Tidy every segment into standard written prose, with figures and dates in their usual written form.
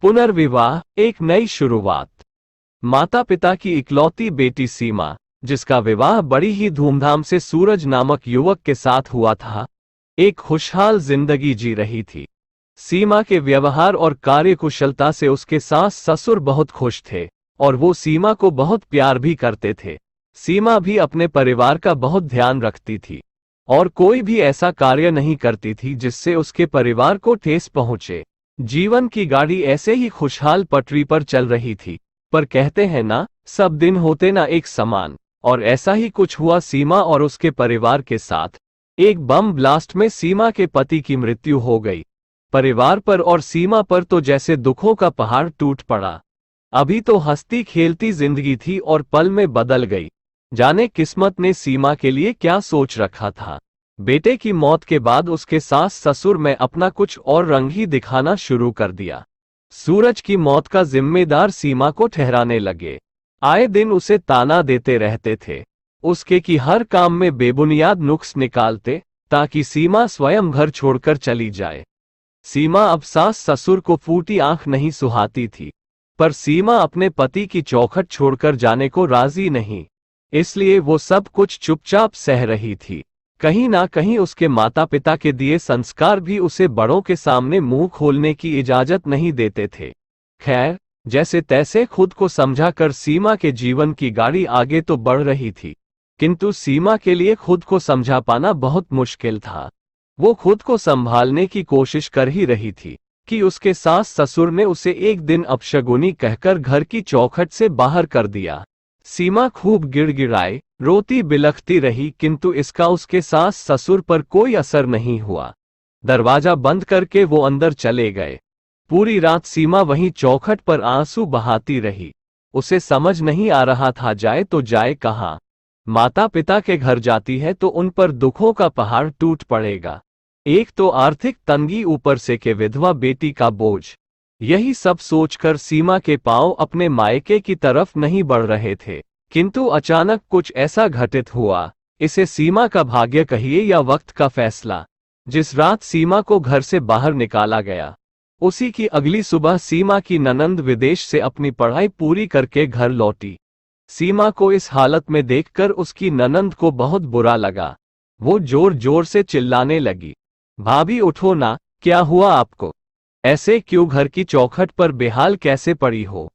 पुनर्विवाह, एक नई शुरुआत। माता पिता की इकलौती बेटी सीमा, जिसका विवाह बड़ी ही धूमधाम से सूरज नामक युवक के साथ हुआ था, एक खुशहाल जिंदगी जी रही थी। सीमा के व्यवहार और कार्यकुशलता से उसके सास ससुर बहुत खुश थे और वो सीमा को बहुत प्यार भी करते थे। सीमा भी अपने परिवार का बहुत ध्यान रखती थी और कोई भी ऐसा कार्य नहीं करती थी जिससे उसके परिवार को ठेस पहुंचे। जीवन की गाड़ी ऐसे ही खुशहाल पटरी पर चल रही थी, पर कहते हैं ना, सब दिन होते ना एक समान। और ऐसा ही कुछ हुआ सीमा और उसके परिवार के साथ। एक बम ब्लास्ट में सीमा के पति की मृत्यु हो गई। परिवार पर और सीमा पर तो जैसे दुखों का पहाड़ टूट पड़ा। अभी तो हंसती खेलती जिंदगी थी और पल में बदल गई। जाने किस्मत ने सीमा के लिए क्या सोच रखा था। बेटे की मौत के बाद उसके सास ससुर में अपना कुछ और रंग ही दिखाना शुरू कर दिया। सूरज की मौत का जिम्मेदार सीमा को ठहराने लगे। आए दिन उसे ताना देते रहते थे। उसके की हर काम में बेबुनियाद नुक्स निकालते ताकि सीमा स्वयं घर छोड़कर चली जाए। सीमा अब सास ससुर को फूटी आंख नहीं सुहाती थी, पर सीमा अपने पति की चौखट छोड़कर जाने को राजी नहीं, इसलिए वो सब कुछ चुपचाप सह रही थी। कहीं ना कहीं उसके माता पिता के दिए संस्कार भी उसे बड़ों के सामने मुंह खोलने की इजाजत नहीं देते थे। खैर, जैसे तैसे खुद को समझाकर सीमा के जीवन की गाड़ी आगे तो बढ़ रही थी, किंतु सीमा के लिए खुद को समझा पाना बहुत मुश्किल था। वो खुद को संभालने की कोशिश कर ही रही थी कि उसके सास ससुर ने उसे एक दिन अपशगुनी कहकर घर की चौखट से बाहर कर दिया। सीमा खूब गिड़गिड़ाई, रोती बिलखती रही, किंतु इसका उसके सास ससुर पर कोई असर नहीं हुआ। दरवाजा बंद करके वो अंदर चले गए। पूरी रात सीमा वहीं चौखट पर आंसू बहाती रही। उसे समझ नहीं आ रहा था जाए तो जाए कहाँ। माता पिता के घर जाती है तो उन पर दुखों का पहाड़ टूट पड़ेगा। एक तो आर्थिक तंगी, ऊपर से के विधवा बेटी का बोझ। यही सब सोचकर सीमा के पांव अपने मायके की तरफ नहीं बढ़ रहे थे, किंतु अचानक कुछ ऐसा घटित हुआ, इसे सीमा का भाग्य कहिए या वक्त का फैसला। जिस रात सीमा को घर से बाहर निकाला गया, उसी की अगली सुबह सीमा की ननंद विदेश से अपनी पढ़ाई पूरी करके घर लौटी। सीमा को इस हालत में देखकर उसकी ननंद को बहुत बुरा लगा। वो जोर जोर से चिल्लाने लगी, भाभी उठो ना, क्या हुआ आपको? ऐसे क्यों घर की चौखट पर बेहाल कैसे पड़ी हो?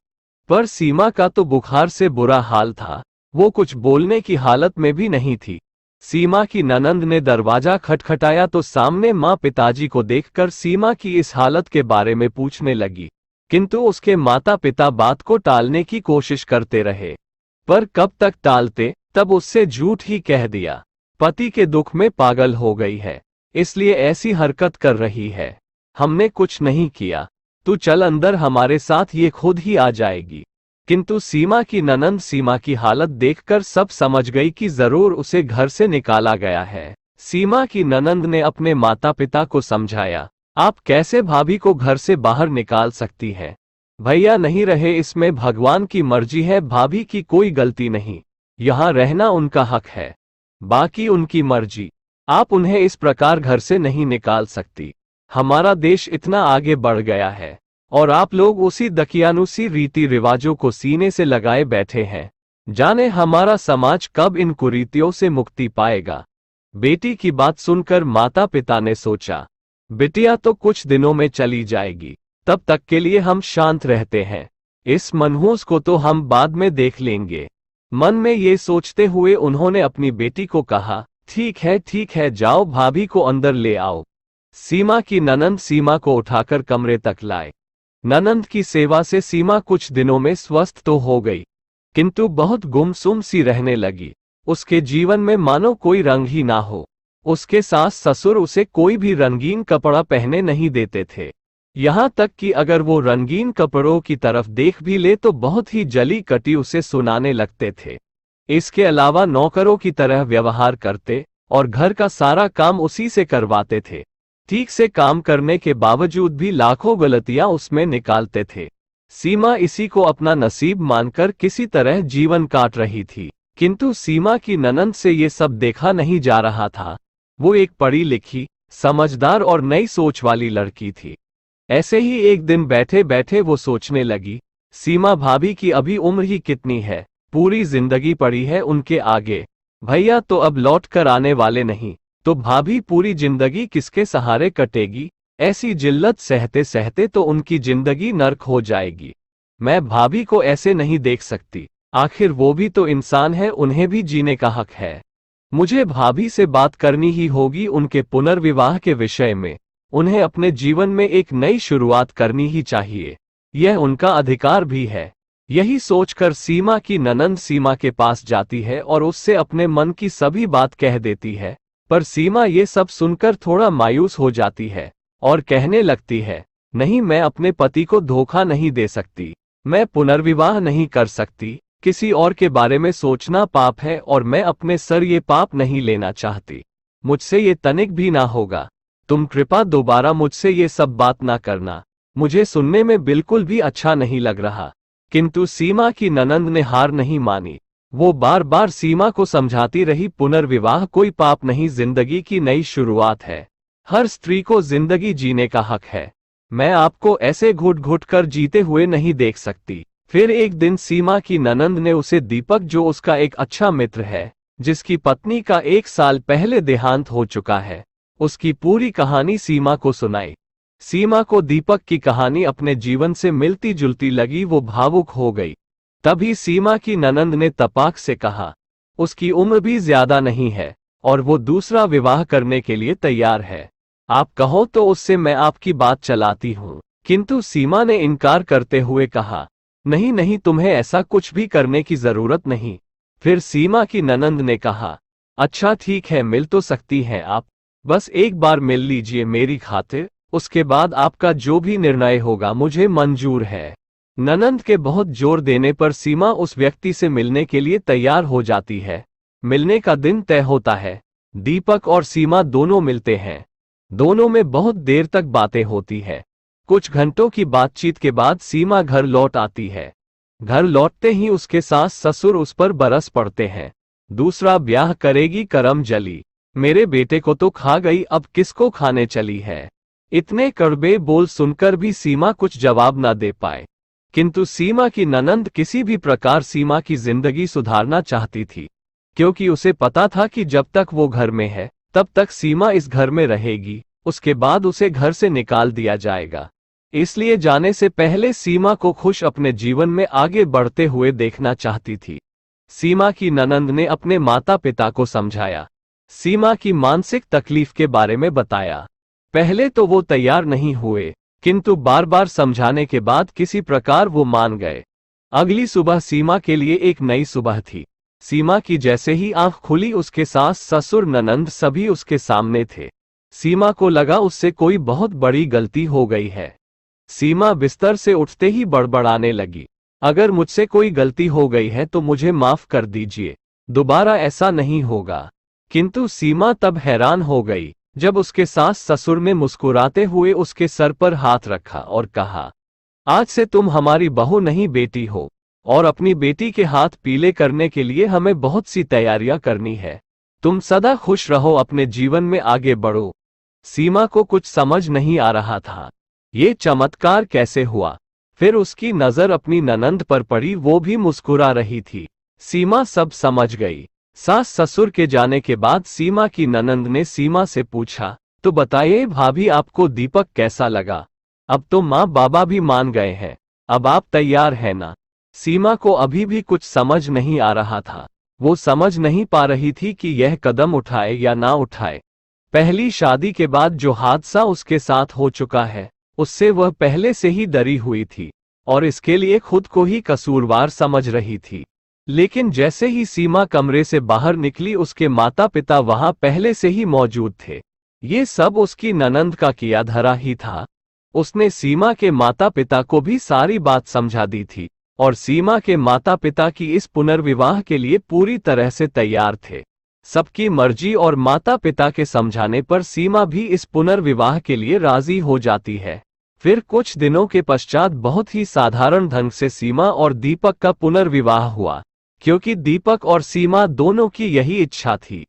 पर सीमा का तो बुखार से बुरा हाल था, वो कुछ बोलने की हालत में भी नहीं थी। सीमा की ननंद ने दरवाजा खटखटाया तो सामने माँ पिताजी को देखकर सीमा की इस हालत के बारे में पूछने लगी, किंतु उसके माता पिता बात को टालने की कोशिश करते रहे। पर कब तक टालते, तब उससे झूठ ही कह दिया, पति के दुख में पागल हो गई है, इसलिए ऐसी हरकत कर रही है। हमने कुछ नहीं किया, तू चल अंदर हमारे साथ, ये खुद ही आ जाएगी। किंतु सीमा की ननंद सीमा की हालत देखकर सब समझ गई कि जरूर उसे घर से निकाला गया है। सीमा की ननंद ने अपने माता पिता को समझाया, आप कैसे भाभी को घर से बाहर निकाल सकती हैं? भैया नहीं रहे इसमें भगवान की मर्जी है, भाभी की कोई गलती नहीं, यहाँ रहना उनका हक है, बाकी उनकी मर्जी। आप उन्हें इस प्रकार घर से नहीं निकाल सकती। हमारा देश इतना आगे बढ़ गया है और आप लोग उसी दकियानुसी रीति रिवाजों को सीने से लगाए बैठे हैं। जाने हमारा समाज कब इन कुरीतियों से मुक्ति पाएगा। बेटी की बात सुनकर माता पिता ने सोचा, बिटिया तो कुछ दिनों में चली जाएगी, तब तक के लिए हम शांत रहते हैं, इस मनहूस को तो हम बाद में देख लेंगे। मन में ये सोचते हुए उन्होंने अपनी बेटी को कहा, ठीक है, जाओ भाभी को अंदर ले आओ। सीमा की ननंद सीमा को उठाकर कमरे तक लाए। ननंद की सेवा से सीमा कुछ दिनों में स्वस्थ तो हो गई, किंतु बहुत गुमसुम सी रहने लगी। उसके जीवन में मानो कोई रंग ही ना हो। उसके सास ससुर उसे कोई भी रंगीन कपड़ा पहने नहीं देते थे, यहाँ तक कि अगर वो रंगीन कपड़ों की तरफ देख भी ले तो बहुत ही जली कटी उसे सुनाने लगते थे। इसके अलावा नौकरों की तरह व्यवहार करते और घर का सारा काम उसी से करवाते थे। ठीक से काम करने के बावजूद भी लाखों गलतियां उसमें निकालते थे। सीमा इसी को अपना नसीब मानकर किसी तरह जीवन काट रही थी, किंतु सीमा की ननंद से ये सब देखा नहीं जा रहा था। वो एक पढ़ी लिखी, समझदार और नई सोच वाली लड़की थी। ऐसे ही एक दिन बैठे बैठे वो सोचने लगी, सीमा भाभी की अभी उम्र ही कितनी है, पूरी जिंदगी पड़ी है उनके आगे। भैया तो अब लौट कर आने वाले नहीं, तो भाभी पूरी जिंदगी किसके सहारे कटेगी। ऐसी जिल्लत सहते सहते तो उनकी जिंदगी नर्क हो जाएगी। मैं भाभी को ऐसे नहीं देख सकती, आखिर वो भी तो इंसान है, उन्हें भी जीने का हक है। मुझे भाभी से बात करनी ही होगी उनके पुनर्विवाह के विषय में। उन्हें अपने जीवन में एक नई शुरुआत करनी ही चाहिए, यह उनका अधिकार भी है। यही सोचकर सीमा की ननंद सीमा के पास जाती है और उससे अपने मन की सभी बात कह देती है। पर सीमा ये सब सुनकर थोड़ा मायूस हो जाती है और कहने लगती है, नहीं, मैं अपने पति को धोखा नहीं दे सकती, मैं पुनर्विवाह नहीं कर सकती। किसी और के बारे में सोचना पाप है और मैं अपने सर ये पाप नहीं लेना चाहती। मुझसे ये तनिक भी ना होगा। तुम कृपा दोबारा मुझसे ये सब बात ना करना, मुझे सुनने में बिल्कुल भी अच्छा नहीं लग रहा। किंतु सीमा की ननंद ने हार नहीं मानी। वो बार बार सीमा को समझाती रही, पुनर्विवाह कोई पाप नहीं, जिंदगी की नई शुरुआत है। हर स्त्री को जिंदगी जीने का हक है। मैं आपको ऐसे घुट घुट कर जीते हुए नहीं देख सकती। फिर एक दिन सीमा की ननंद ने उसे दीपक, जो उसका एक अच्छा मित्र है, जिसकी पत्नी का 1 साल पहले देहांत हो चुका है, उसकी पूरी कहानी सीमा को सुनाई। सीमा को दीपक की कहानी अपने जीवन से मिलती जुलती लगी, वो भावुक हो गई। तभी सीमा की ननंद ने तपाक से कहा, उसकी उम्र भी ज्यादा नहीं है और वो दूसरा विवाह करने के लिए तैयार है। आप कहो तो उससे मैं आपकी बात चलाती हूँ। किंतु सीमा ने इनकार करते हुए कहा, नहीं नहीं, तुम्हें ऐसा कुछ भी करने की जरूरत नहीं। फिर सीमा की ननंद ने कहा, अच्छा ठीक है, मिल तो सकती हैं आप, बस एक बार मिल लीजिए मेरी खातिर, उसके बाद आपका जो भी निर्णय होगा मुझे मंजूर है। ननंद के बहुत जोर देने पर सीमा उस व्यक्ति से मिलने के लिए तैयार हो जाती है। मिलने का दिन तय होता है। दीपक और सीमा दोनों मिलते हैं। दोनों में बहुत देर तक बातें होती है। कुछ घंटों की बातचीत के बाद सीमा घर लौट आती है। घर लौटते ही उसके सास ससुर उस पर बरस पड़ते हैं, दूसरा ब्याह करेगी करम जली, मेरे बेटे को तो खा गई, अब किसको खाने चली है। इतने कड़वे बोल सुनकर भी सीमा कुछ जवाब ना दे पाए। किंतु सीमा की ननंद किसी भी प्रकार सीमा की जिंदगी सुधारना चाहती थी, क्योंकि उसे पता था कि जब तक वो घर में है तब तक सीमा इस घर में रहेगी, उसके बाद उसे घर से निकाल दिया जाएगा। इसलिए जाने से पहले सीमा को खुश अपने जीवन में आगे बढ़ते हुए देखना चाहती थी। सीमा की ननंद ने अपने माता पिता को समझाया, सीमा की मानसिक तकलीफ के बारे में बताया। पहले तो वो तैयार नहीं हुए, किंतु बार बार समझाने के बाद किसी प्रकार वो मान गए। अगली सुबह सीमा के लिए एक नई सुबह थी। सीमा की जैसे ही आंख खुली, उसके सास ससुर ननंद सभी उसके सामने थे। सीमा को लगा उससे कोई बहुत बड़ी गलती हो गई है। सीमा बिस्तर से उठते ही बड़बड़ाने लगी, अगर मुझसे कोई गलती हो गई है तो मुझे माफ कर दीजिए, दोबारा ऐसा नहीं होगा। किंतु सीमा तब हैरान हो गई जब उसके सास ससुर ने मुस्कुराते हुए उसके सर पर हाथ रखा और कहा, आज से तुम हमारी बहू नहीं बेटी हो, और अपनी बेटी के हाथ पीले करने के लिए हमें बहुत सी तैयारियां करनी है। तुम सदा खुश रहो, अपने जीवन में आगे बढ़ो। सीमा को कुछ समझ नहीं आ रहा था, ये चमत्कार कैसे हुआ। फिर उसकी नजर अपनी ननंद पर पड़ी, वो भी मुस्कुरा रही थी। सीमा सब समझ गई। सास ससुर के जाने के बाद सीमा की ननंद ने सीमा से पूछा, तो बताइए भाभी, आपको दीपक कैसा लगा? अब तो माँ बाबा भी मान गए हैं, अब आप तैयार हैं ना? सीमा को अभी भी कुछ समझ नहीं आ रहा था। वो समझ नहीं पा रही थी कि यह कदम उठाए या ना उठाए। पहली शादी के बाद जो हादसा उसके साथ हो चुका है, उससे वह पहले से ही डरी हुई थी और इसके लिए खुद को ही कसूरवार समझ रही थी। लेकिन जैसे ही सीमा कमरे से बाहर निकली, उसके माता पिता वहां पहले से ही मौजूद थे। ये सब उसकी ननंद का किया धरा ही था। उसने सीमा के माता पिता को भी सारी बात समझा दी थी और सीमा के माता पिता की इस पुनर्विवाह के लिए पूरी तरह से तैयार थे। सबकी मर्जी और माता पिता के समझाने पर सीमा भी इस पुनर्विवाह के लिए राजी हो जाती है। फिर कुछ दिनों के पश्चात बहुत ही साधारण ढंग से सीमा और दीपक का पुनर्विवाह हुआ, क्योंकि दीपक और सीमा दोनों की यही इच्छा थी।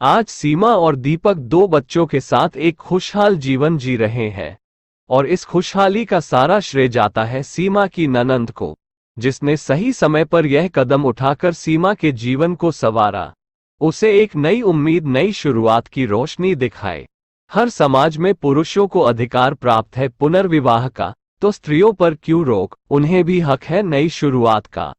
आज सीमा और दीपक 2 बच्चों के साथ एक खुशहाल जीवन जी रहे हैं। और इस खुशहाली का सारा श्रेय जाता है सीमा की ननंद को, जिसने सही समय पर यह कदम उठाकर सीमा के जीवन को संवारा, उसे एक नई उम्मीद, नई शुरुआत की रोशनी दिखाए। हर समाज में पुरुषों को अधिकार प्राप्त है पुनर्विवाह का, तो स्त्रियों पर क्यों रोक, उन्हें भी हक है नई शुरुआत का।